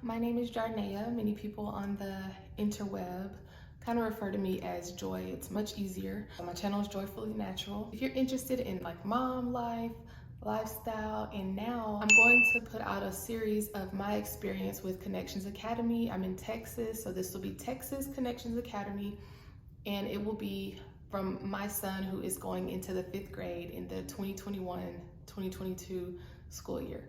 My name is Jarnea. Many people on the interweb kind of refer to me as Joy. It's much easier. My channel is Joyfully Natural. If you're interested in mom life, lifestyle, and now I'm going to put out a series of my experience with Connections Academy. I'm in Texas, so this will be Texas Connections Academy, and it will be from my son who is going into the 5th grade in the 2021-2022 school year.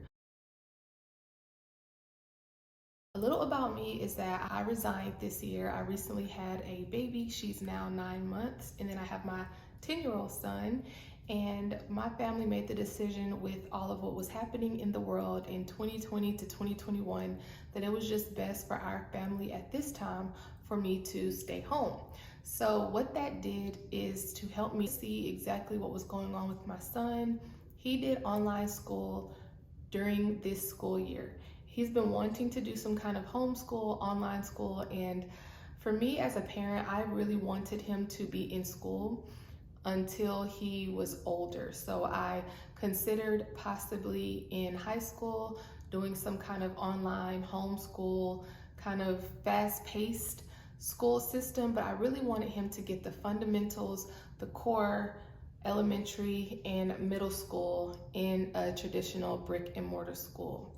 A little about me is that I resigned this year. I recently had a baby. She's now 9 months. And then I have my 10-year-old son. And my family made the decision with all of what was happening in the world in 2020 to 2021 that it was just best for our family at this time for me to stay home. So what that did is to help me see exactly what was going on with my son. He did online school during this school year. He's been wanting to do some kind of homeschool, online school, and for me as a parent, I really wanted him to be in school until he was older. So I considered possibly in high school doing some kind of online homeschool, kind of fast-paced school system, but I really wanted him to get the fundamentals, the core elementary and middle school in a traditional brick and mortar school.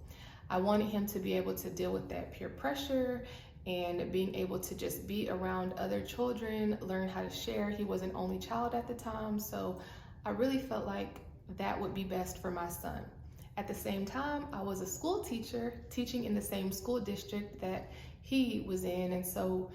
I wanted him to be able to deal with that peer pressure and being able to just be around other children, learn how to share. He was an only child at the time, so I really felt like that would be best for my son. At the same time, I was a school teacher teaching in the same school district that he was in, and so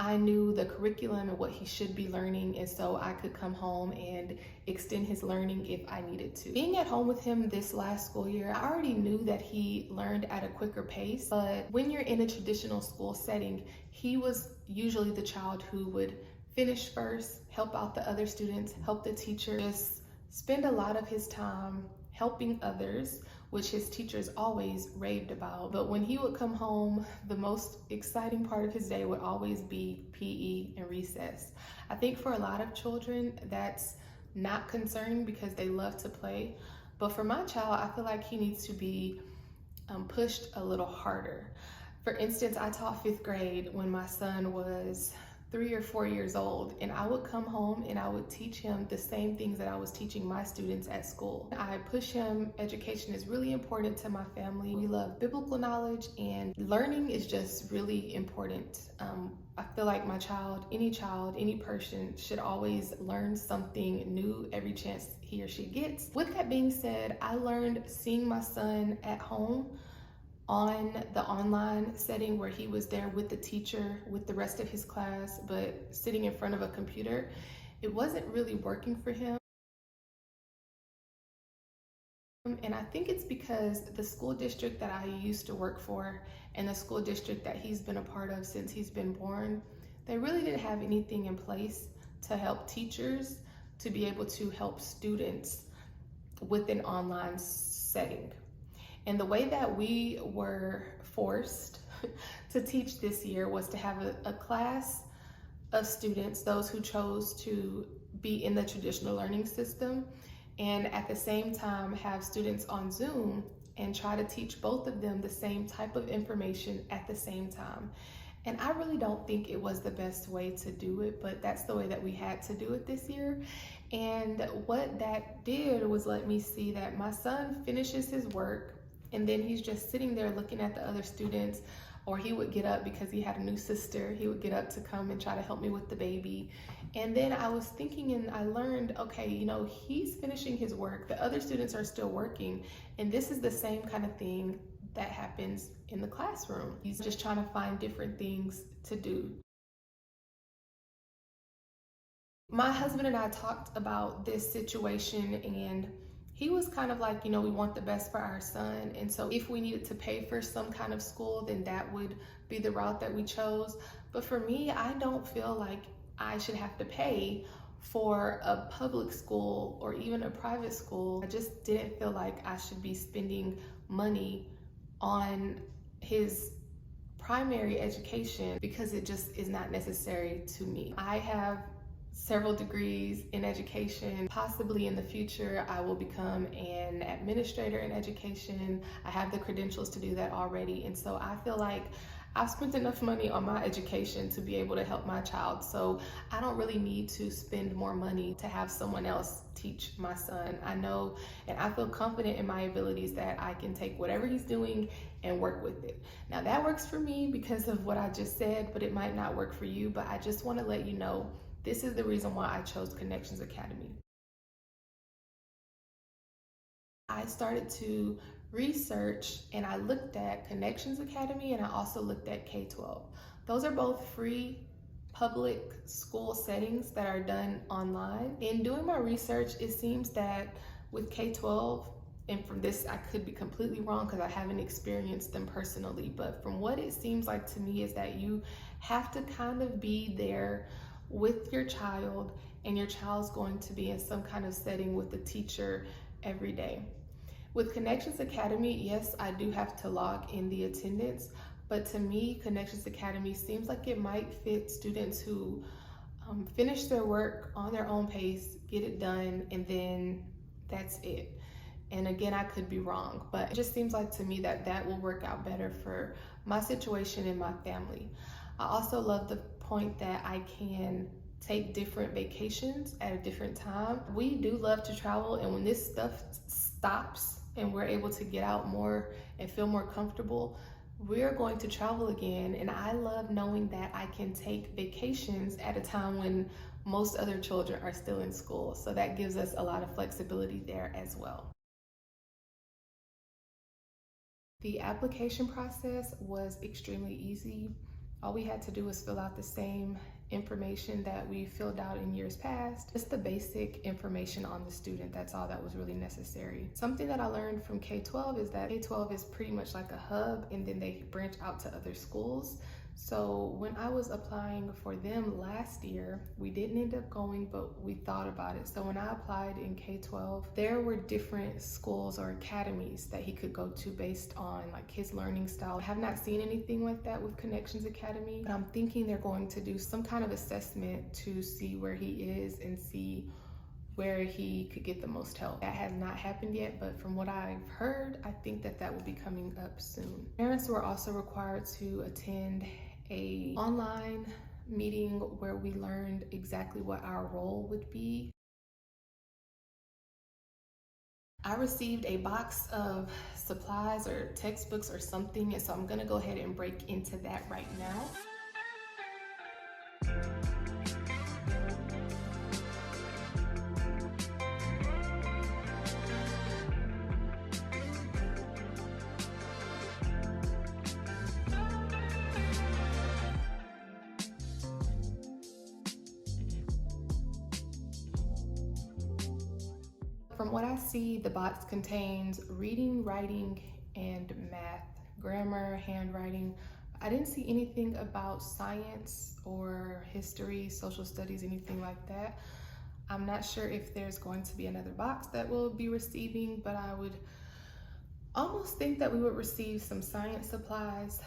I knew the curriculum and what he should be learning, and so I could come home and extend his learning if I needed to. Being at home with him this last school year, I already knew that he learned at a quicker pace, but when you're in a traditional school setting, he was usually the child who would finish first, help out the other students, help the teacher, just spend a lot of his time helping others, which his teachers always raved about. But when he would come home, the most exciting part of his day would always be PE and recess. I think for a lot of children, that's not concerning because they love to play. But for my child, I feel like he needs to be pushed a little harder. For instance, I taught 5th grade when my son was 3 or 4 years old, and I would come home and I would teach him the same things that I was teaching my students at school. I push him. Education is really important to my family. We love biblical knowledge, and learning is just really important. I feel like my child, any person should always learn something new every chance he or she gets. With that being said, I learned seeing my son at home on the online setting where he was there with the teacher, with the rest of his class, but sitting in front of a computer, it wasn't really working for him. And I think it's because the school district that I used to work for and the school district that he's been a part of since he's been born, they really didn't have anything in place to help teachers to be able to help students with an online setting. And the way that we were forced to teach this year was to have a class of students, those who chose to be in the traditional learning system, and at the same time have students on Zoom and try to teach both of them the same type of information at the same time. And I really don't think it was the best way to do it, but that's the way that we had to do it this year. And what that did was let me see that my son finishes his work, and then he's just sitting there looking at the other students, or he would get up because he had a new sister. He would get up to come and try to help me with the baby. And then I was thinking and I learned, okay, he's finishing his work. The other students are still working. And this is the same kind of thing that happens in the classroom. He's just trying to find different things to do. My husband and I talked about this situation, and he was kind of like, we want the best for our son. And so if we needed to pay for some kind of school, then that would be the route that we chose. But for me, I don't feel like I should have to pay for a public school or even a private school. I just didn't feel like I should be spending money on his primary education because it just is not necessary to me. I have several degrees in education. Possibly in the future, I will become an administrator in education. I have the credentials to do that already. And so I feel like I've spent enough money on my education to be able to help my child. So I don't really need to spend more money to have someone else teach my son. I know and I feel confident in my abilities that I can take whatever he's doing and work with it. Now that works for me because of what I just said, but it might not work for you. But I just want to let you know this is the reason why I chose Connections Academy. I started to research and I looked at Connections Academy and I also looked at K-12. Those are both free public school settings that are done online. In doing my research, it seems that with K-12, and from this I could be completely wrong because I haven't experienced them personally, but from what it seems like to me is that you have to kind of be there with your child, and your child's going to be in some kind of setting with the teacher every day. With Connections Academy, yes, I do have to log in the attendance, but to me, Connections Academy seems like it might fit students who finish their work on their own pace, get it done, and then that's it. And again, I could be wrong, but it just seems like to me that that will work out better for my situation and my family. I also love the point that I can take different vacations at a different time. We do love to travel, and when this stuff stops and we're able to get out more and feel more comfortable, we're going to travel again. And I love knowing that I can take vacations at a time when most other children are still in school. So that gives us a lot of flexibility there as well. The application process was extremely easy. All we had to do was fill out the same information that we filled out in years past, just the basic information on the student. That's all that was really necessary. Something that I learned from K-12 is that K-12 is pretty much like a hub, and then they branch out to other schools. So when I was applying for them last year, we didn't end up going, but we thought about it. So when I applied in K-12, there were different schools or academies that he could go to based on like his learning style. I have not seen anything like that with Connections Academy, but I'm thinking they're going to do some kind of assessment to see where he is and see where he could get the most help. That has not happened yet, but from what I've heard, I think that that will be coming up soon. Parents were also required to attend a online meeting where we learned exactly what our role would be. I received a box of supplies or textbooks or something, and so I'm gonna go ahead and break into that right now. From what I see, the box contains reading, writing, and math, grammar, handwriting. I didn't see anything about science or history, social studies, anything like that. I'm not sure if there's going to be another box that we'll be receiving, but I would almost think that we would receive some science supplies.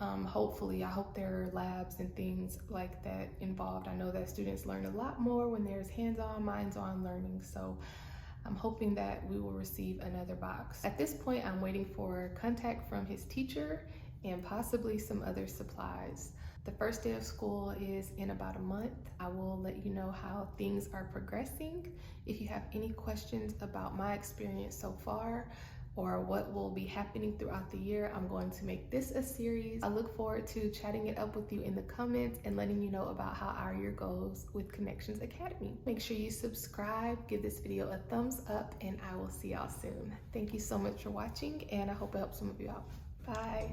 Hopefully, I hope there are labs and things like that involved. I know that students learn a lot more when there's hands-on, minds-on learning. So I'm hoping that we will receive another box. At this point, I'm waiting for contact from his teacher and possibly some other supplies. The first day of school is in about a month. I will let you know how things are progressing. If you have any questions about my experience so far, or what will be happening throughout the year, I'm going to make this a series. I look forward to chatting it up with you in the comments and letting you know about how our year goes with Connections Academy. Make sure you subscribe, give this video a thumbs up, and I will see y'all soon. Thank you so much for watching, and I hope it helps some of you out. Bye.